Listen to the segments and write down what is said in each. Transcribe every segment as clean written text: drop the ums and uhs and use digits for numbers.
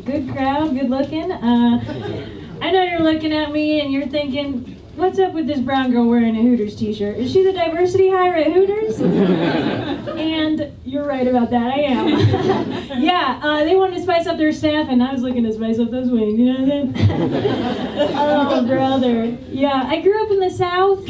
good crowd, good looking. I know you're looking at me and you're thinking, what's up with this brown girl wearing a Hooters t-shirt? Is she the diversity hire at Hooters? And you're right about that, I am. Yeah, they wanted to spice up their staff and I was looking to spice up those wings, you know what I'm saying? Oh, brother. Yeah, I grew up in the South.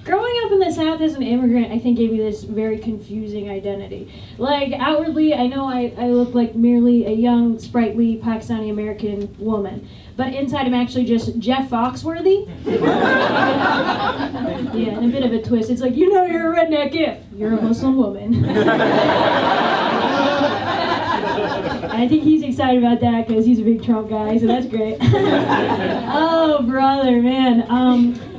Growing up in the South as an immigrant, I think gave me this very confusing identity. Like, outwardly, I know I look like merely a young, sprightly Pakistani-American woman. But inside I'm actually just Jeff Foxworthy. Yeah, and a bit of a twist. It's like, you know you're a redneck if you're a Muslim woman. I think he's excited about that because he's a big Trump guy, so that's great. Oh, brother, man.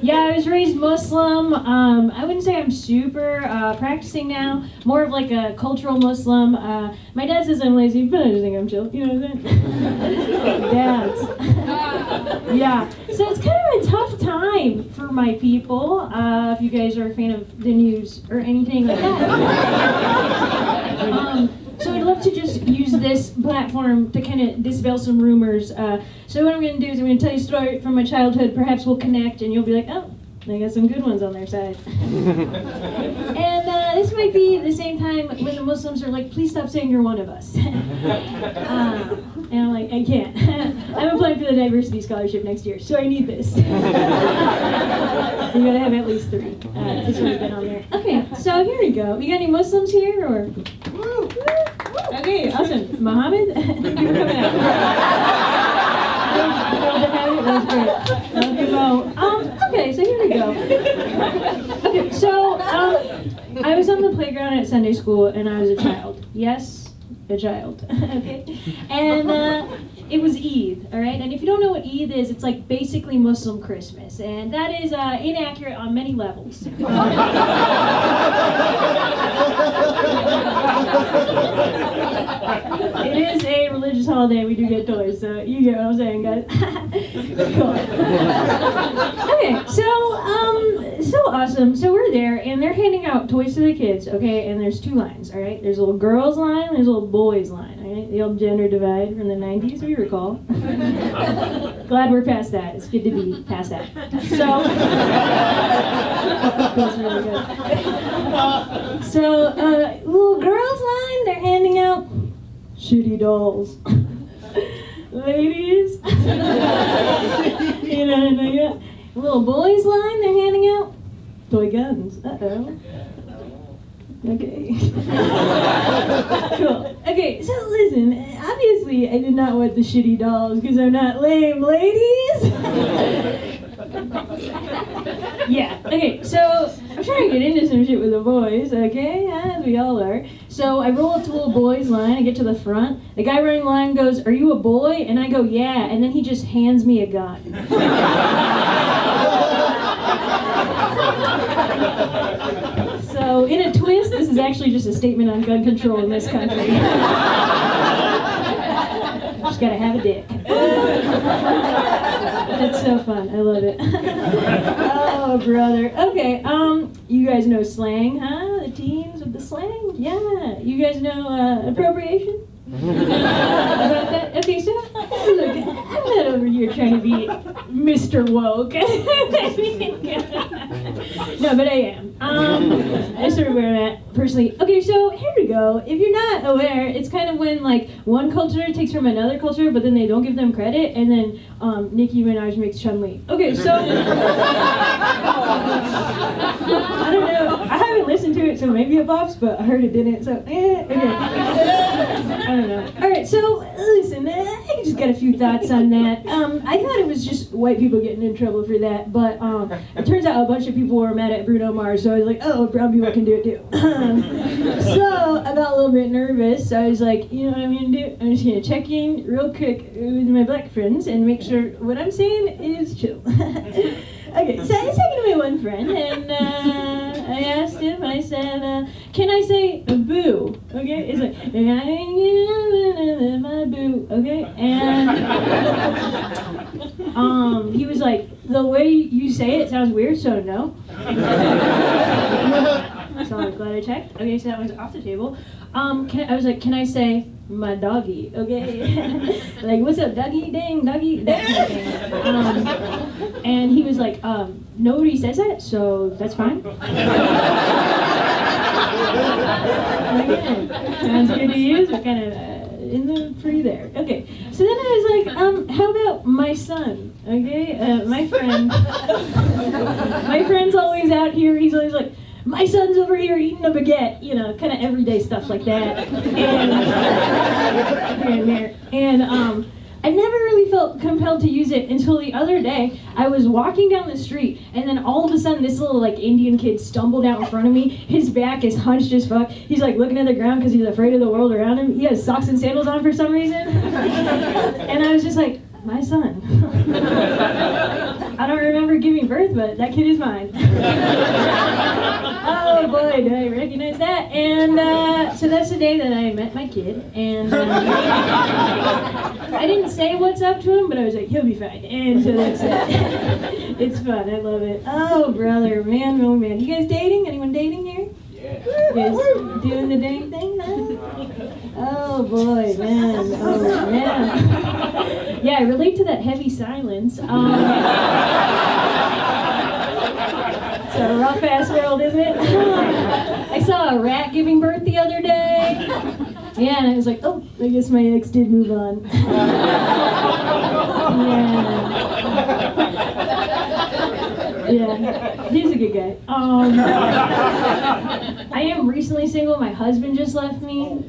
Yeah, I was raised Muslim. I wouldn't say I'm super practicing now. More of like a cultural Muslim. My dad says I'm lazy, but I just think I'm chill. You know what I'm saying? Dads. Yeah. So it's kind of a tough time for my people. If you guys are a fan of the news or anything like that. So I'd love to just use this platform to kind of dispel some rumors. So what I'm going to do is I'm going to tell you a story from my childhood. Perhaps we'll connect and you'll be like, oh, they got some good ones on their side. And this might be the same time when the Muslims are like, please stop saying you're one of us. And I'm like, I can't. I'm applying for the diversity scholarship next year, so I need this. You gotta have at least 3. This would have been on there. Okay, so here we go. We got any Muslims here, or? Woo. Okay, awesome. Mohammed? Thank you for coming out. That's great. Love you both. Okay, so here we go. Okay, so I was on the playground at Sunday school and I was a child. Yes, a child. Okay, and it was Eid, all right? And if you don't know what Eid is, it's like basically Muslim Christmas, and that is inaccurate on many levels. It is a religious holiday. We do get toys, so you get what I'm saying, guys. Cool. Okay, so awesome. So we're there, and they're handing out toys to the kids, okay? And there's 2 lines, all right? There's a little girls line, and there's a little boys line, all right? The old gender divide from the 90s, we recall. Glad we're past that. It's good to be past that. So, that's really good. So, little girls line, they're handing out shitty dolls. Ladies, you know, little boys line, they're handing out toy guns. Uh-oh. Okay. Cool. Okay, so listen, obviously I did not want the shitty dolls because I'm not lame, ladies. Yeah, okay, so I'm trying to get into some shit with the boys, okay, as we all are. So I roll up to little boys line, I get to the front, the guy running line goes, are you a boy? And I go, yeah, and then he just hands me a gun. So in a twist, this is actually just a statement on gun control in this country. Just gotta have a dick. That's so fun. I love it. Oh, brother. Okay, you guys know slang, huh? The teens with the slang? Yeah. You guys know appropriation? About that? Okay, so look, I'm not over here trying to be Mr. Woke. No, but I am. That's sort of where I'm at personally. Okay, so here we go. If you're not aware, it's kind of when like one culture takes from another culture, but then they don't give them credit, and then Nicki Minaj makes Chun-Li. Okay, so I don't know. I haven't listened to it, so maybe it bops, but I heard it didn't. So okay. I don't know. All right, so listen, I just got a few thoughts on that. I thought it was just white people getting in trouble for that, but it turns out a bunch of people were mad at Bruno Mars, so I was like, oh, brown people can do it too. So I got a little bit nervous, so I was like, you know what I'm gonna do? I'm just gonna check in real quick with my black friends and make sure what I'm saying is chill. Okay, so I was talking to my one friend, and I asked him, I said, can I say boo? Okay, it's like, my boo, okay? And he was like, the way you say it sounds weird, so no. So I'm glad I checked. Okay, so that one's off the table. I was like, can I say my doggy, okay? Like, what's up, doggy, dang, doggy, that kind of thing. And he was like, nobody says that, so that's fine. Okay, sounds good to you. We're kind of in the free there. Okay, so then I was like, how about my son? Okay, my friend's always out here. He's always like, my son's over here eating a baguette, you know, kind of everyday stuff like that. And I never really felt compelled to use it until the other day. I was walking down the street, and then all of a sudden, this little like Indian kid stumbled out in front of me. His back is hunched as fuck. He's like looking at the ground because he's afraid of the world around him. He has socks and sandals on for some reason. And I was just like, my son. I don't remember giving birth, but that kid is mine. Oh boy, do I recognize that. And so that's the day that I met my kid. And I didn't say what's up to him, but I was like, he'll be fine. And so that's it. It's fun, I love it. Oh brother, man, oh man. You guys dating? Anyone dating here? Yeah. You guys doing the dang thing now? Oh boy, man, oh man. Yeah, I relate to that heavy silence. It's a rough ass world, isn't it? I saw a rat giving birth the other day. Yeah, and I was like, oh, I guess my ex did move on. Yeah, he's a good guy. I am recently single. My husband just left me.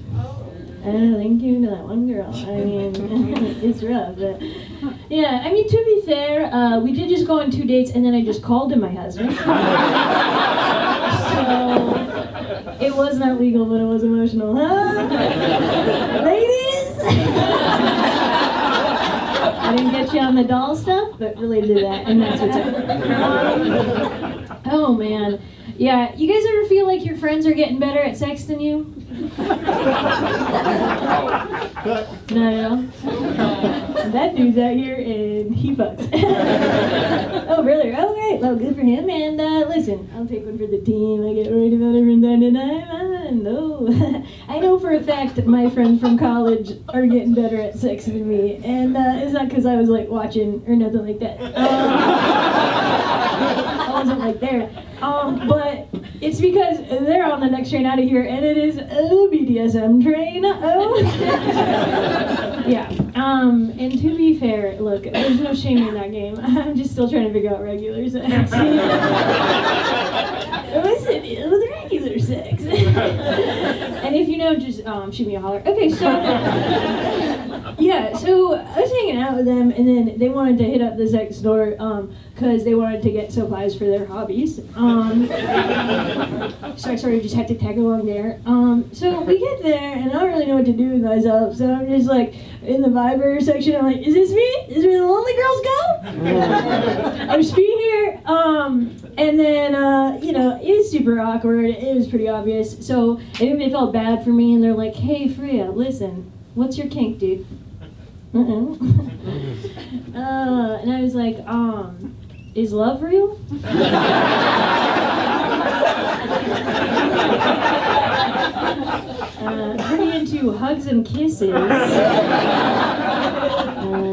Thank you to that one girl. I mean, it's rough, but yeah. I mean, to be fair, we did just go on 2 dates, and then I just called him my husband. So it was not legal, but it was emotional, huh? Ladies. I didn't get you on the doll stuff, but related to that, and that's what's up. Oh man. Yeah, you guys ever feel like your friends are getting better at sex than you? Not at all? That dude's out here and he fucks. Oh, really? Okay, well, good for him. And listen, I'll take one for the team. I get worried about it from time to time. No. I know for a fact that my friends from college are getting better at sex than me. And it's not because I was like watching or nothing like that. I wasn't like there. But it's because they're on the next train out of here, and it is a BDSM train. Oh. Yeah. And to be fair, look, there's no shame in that game. I'm just still trying to figure out regular sex. Listen, the regular sex. And if you know, just shoot me a holler. Okay, so yeah, so I was hanging out with them, and then they wanted to hit up the sex store because they wanted to get supplies for their hobbies. So I sort of just had to tag along there. So we get there, and I don't really know what to do with myself, so I'm just like in the Viber section. I'm like, is this me? Is this where the lonely girls go? I'm speaking here. And then, you know, it was super awkward. It was pretty obvious. So I think they felt bad for me, and they're like, hey, Fareeha, listen, what's your kink, dude? And I was like, is love real? Pretty into hugs and kisses.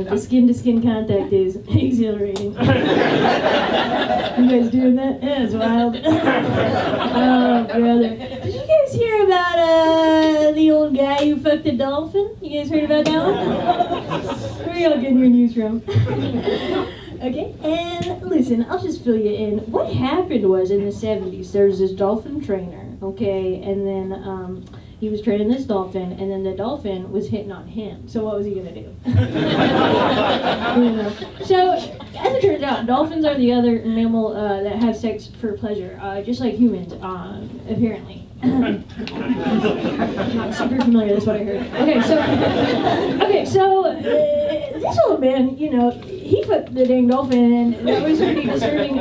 The skin-to-skin contact is exhilarating. You guys doing that? Yeah, it's wild. Oh, brother. Did you guys hear about the old guy who fucked a dolphin? You guys heard about that one? Where are y'all getting your news from? Okay, and listen, I'll just fill you in. What happened was in the 70s, there was this dolphin trainer, okay, and then he was training this dolphin, and then the dolphin was hitting on him. So what was he gonna do? You know. So, as it turns out, dolphins are the other mammal that have sex for pleasure, just like humans, apparently. Not super familiar, that's what I heard. Okay, so this old man, you know, he fucked the dang dolphin, and that was pretty disturbing.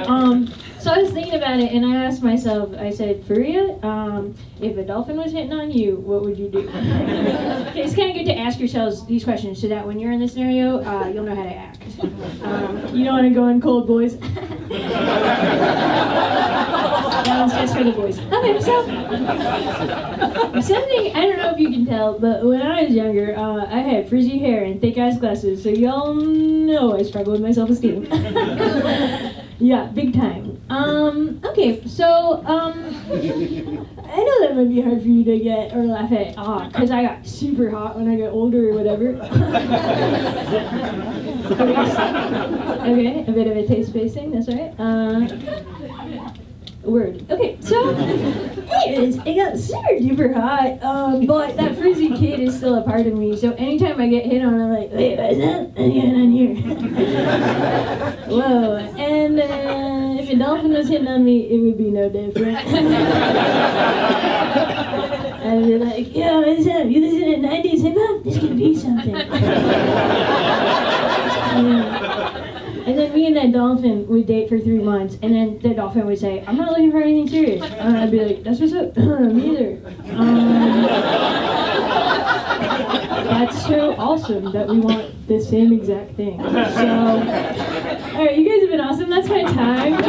So I was thinking about it, and I asked myself, I said, Fareeha, if a dolphin was hitting on you, what would you do? Okay, it's kind of good to ask yourselves these questions so that when you're in this scenario, you'll know how to act. You don't want to go in cold, boys. That one's just for the boys. Okay, so something, I don't know if you can tell, but when I was younger, I had frizzy hair and thick ass glasses, so y'all know I struggle with my self-esteem. Yeah, big time. Okay, so, I know that might be hard for you to get or laugh at, because I got super hot when I got older or whatever. Okay, a bit of a taste-based thing, that's right. Word. Okay, so, anyways, it got super duper hot, but that frizzy kid is still a part of me, so anytime I get hit on, I'm like, wait, what's that? I'm getting on here. Whoa, and if a dolphin was hitting on me, it would be no different. I'd be like, yo, what's up? You listen to 90s hip-hop? This could be something. And then me and that dolphin would date for 3 months, and then the dolphin would say, I'm not looking for anything serious. And I'd be like, that's what's up. Me either. That's so awesome that we want the same exact thing. So, alright, you guys have been awesome. That's my time.